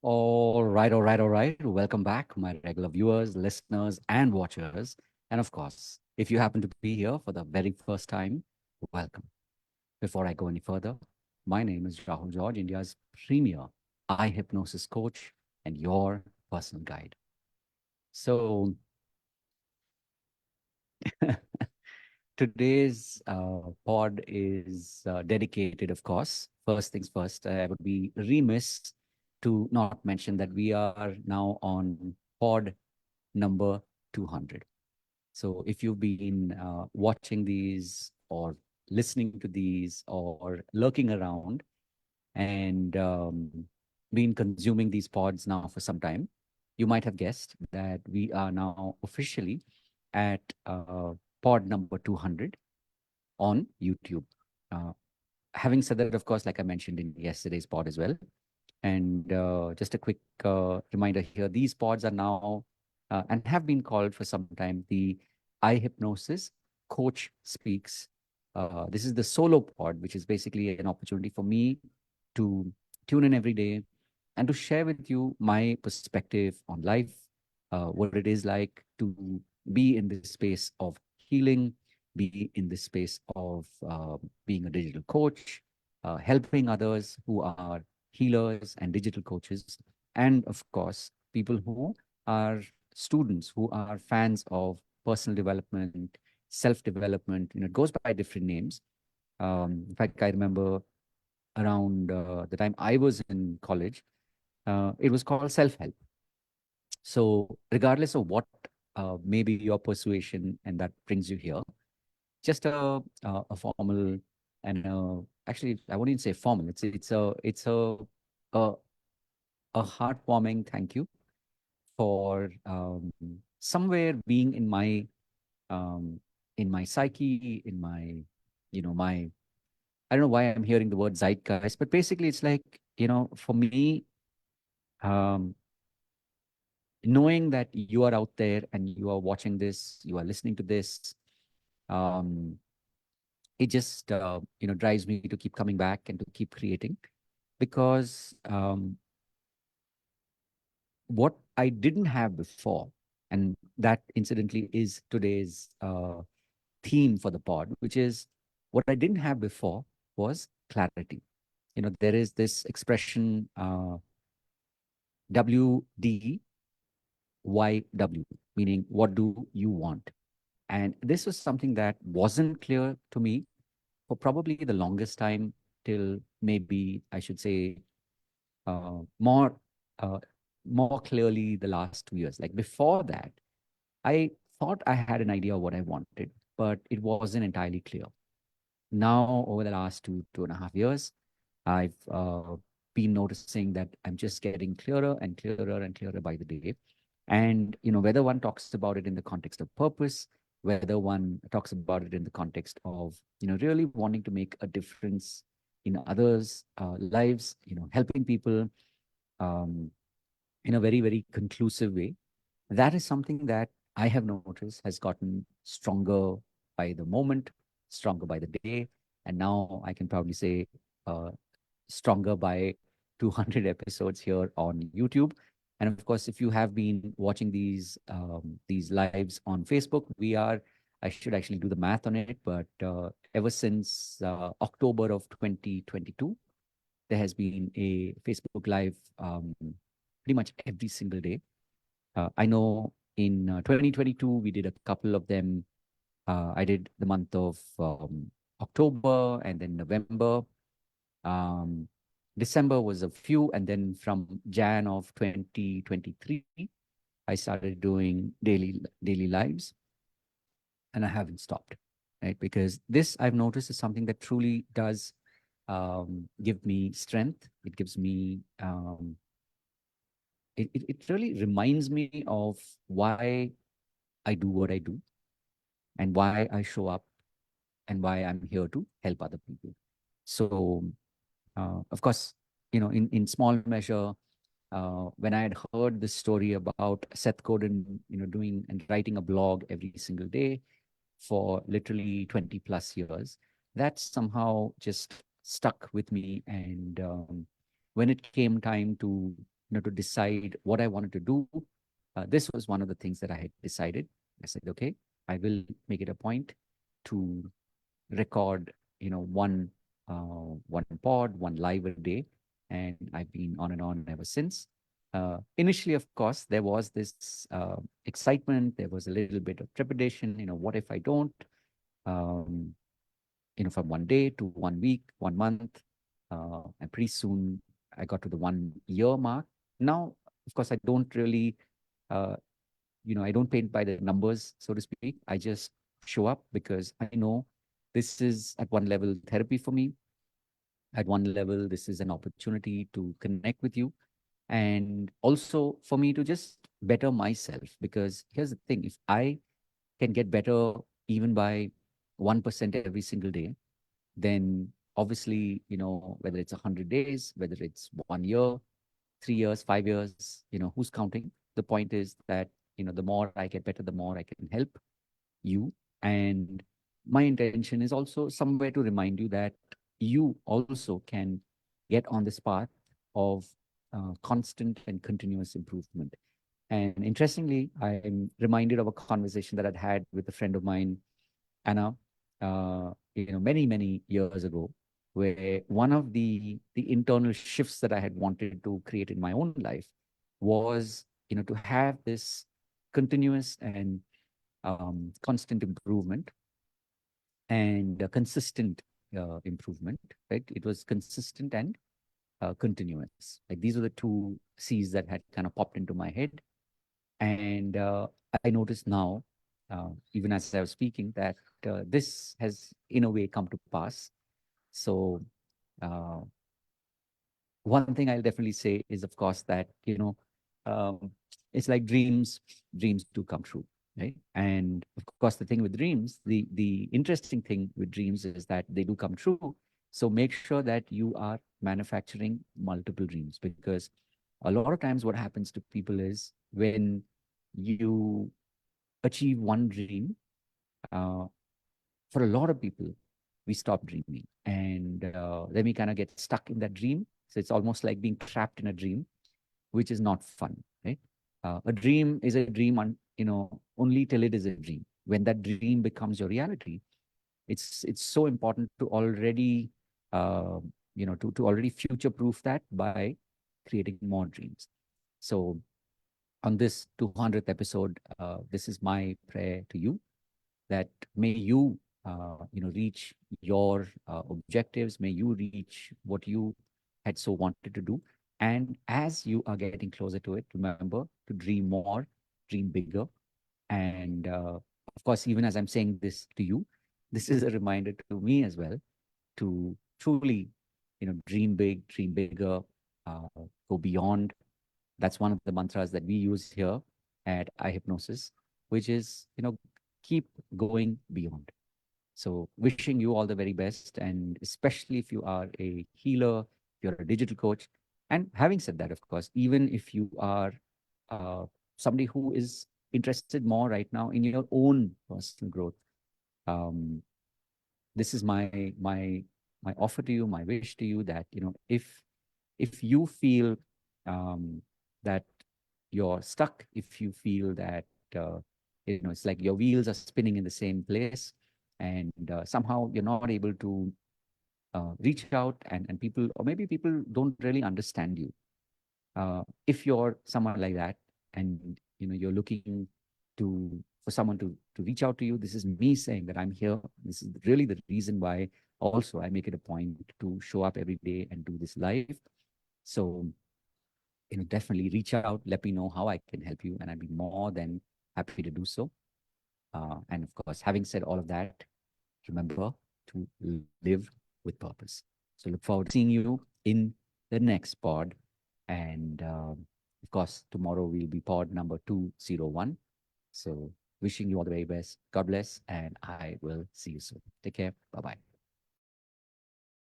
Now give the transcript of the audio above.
All right. Welcome back, my regular viewers, listeners, and watchers. And of course, if you happen to be here for the very first time, welcome. Before I go any further, my name is Rahul George, India's premier eye hypnosis coach and your personal guide. So, today's pod is dedicated, of course. First things first, I would be remiss to not mention that we are now on pod number 200. So if you've been watching these or listening to these or lurking around and been consuming these pods now for some time, you might have guessed that we are now officially at pod number 200 on YouTube. Uh, Having said that, of course, like I mentioned in yesterday's pod as well, and just a quick reminder here, these pods are now and have been called for some time the eye hypnosis coach speaks. This is the solo pod, which is basically an opportunity for me to tune in every day and to share with you my perspective on life, what it is like to be in this space of healing, be in this space of being a digital coach, helping others who are healers and digital coaches, and of course, people who are students, who are fans of personal development, self development. It goes by different names. In fact, I remember around the time I was in college, it was called self help. So, regardless of what may be your persuasion and that brings you here, just a formal and actually I wouldn't say formal. It's a a heartwarming thank you for somewhere being um, in my psyche, in my my I don't know why I'm hearing the word zeitgeist, but basically it's like for me, um, knowing that you are out there and you are watching this, you are listening to this. Um, it just drives me to keep coming back and to keep creating because what I didn't have before, and that incidentally is today's theme for the pod, which is what I didn't have before was clarity. There is this expression WDYW, meaning what do you want? And this was something that wasn't clear to me for probably the longest time till maybe I should say more uh, more clearly the last 2 years. Like before that, I thought I had an idea of what I wanted, but it wasn't entirely clear. Now, over the last 2.5 years, I've been noticing that I'm just getting clearer and clearer and clearer by the day. And whether one talks about it in the context of purpose, whether one talks about it in the context of really wanting to make a difference in others' lives, helping people um, in a very very conclusive way, that is something that I have noticed has gotten stronger by the moment, stronger by the day, and now I can proudly say uh, stronger by 200 episodes here on YouTube. And of course, if you have been watching these lives on Facebook, we are. I should actually do the math on it, but ever since October of 2022, there has been a Facebook Live pretty much every single day. I know in 2022, we did a couple of them. I did the month of October and then November. Um, December was a few. And then from Jan of 2023, I started doing daily lives and I haven't stopped, right? Because this I've noticed is something that truly does give me strength. It gives me, it really reminds me of why I do what I do and why I show up and why I'm here to help other people. So, of course, in small measure, when I had heard this story about Seth Godin, doing and writing a blog every single day for literally 20 plus years, that somehow just stuck with me. And when it came time to to decide what I wanted to do, this was one of the things that I had decided. I said, okay, I will make it a point to record, one pod, one live a day, and I've been on and on ever since. Initially, of course, there was this excitement. There was a little bit of trepidation. What if I don't? Um, from 1 day to 1 week, 1 month, and pretty soon I got to the 1 year mark. Now, of course, I don't really, uh, I don't paint by the numbers, so to speak. I just show up because I know this is at one level therapy for me. At one level, this is an opportunity to connect with you. And also for me to just better myself. Because here's the thing, if I can get better even by 1% every single day, then obviously, whether it's 100 days, whether it's 1 year, 3 years, 5 years, who's counting? The point is that, the more I get better, the more I can help you. And my intention is also somewhere to remind you that you also can get on this path of constant and continuous improvement. And interestingly, I'm reminded of a conversation that I'd had with a friend of mine, Anna, many, many years ago, where one of the internal shifts that I had wanted to create in my own life was, to have this continuous and constant improvement and consistent improvement, right? It was consistent and continuous. Like these were the two C's that had kind of popped into my head. And I noticed now, even as I was speaking, that this has in a way come to pass. So uh, one thing I'll definitely say is, of course, that um, it's like dreams do come true, right? And of course, the thing with dreams, the interesting thing with dreams is that they do come true. So make sure that you are manufacturing multiple dreams, because a lot of times what happens to people is when you achieve one dream, uh, for a lot of people, we stop dreaming. And then we kind of get stuck in that dream. So it's almost like being trapped in a dream, which is not fun, right? A dream is a dream, only till it is a dream. When that dream becomes your reality, it's so important to already, to already future proof that by creating more dreams. So on this 200th episode, this is my prayer to you, that may you, reach your objectives, may you reach what you had so wanted to do. And as you are getting closer to it, remember to dream more, dream bigger. And of course, even as I'm saying this to you, this is a reminder to me as well to truly, dream big, dream bigger, uh, go beyond. That's one of the mantras that we use here at iHypnosis, which is, keep going beyond. So wishing you all the very best, and especially if you are a healer, if you're a digital coach. And having said that, of course, even if you are uh, somebody who is interested more right now in your own personal growth, um, this is my offer to you, my wish to you, that if you feel that you're stuck, if you feel that it's like your wheels are spinning in the same place, and somehow you're not able to reach out, and people, or maybe people don't really understand you. If you're someone like that, and you're looking to for someone to reach out to you, this is me saying that I'm here. This is really the reason why also I make it a point to show up every day and do this live. So definitely reach out, let me know how I can help you, and I'd be more than happy to do so. And of course, having said all of that, remember to live with purpose. So look forward to seeing you in the next pod. And of course, tomorrow will be pod number 201. So wishing you all the very best. God bless, and I will see you soon. Take care. Bye bye.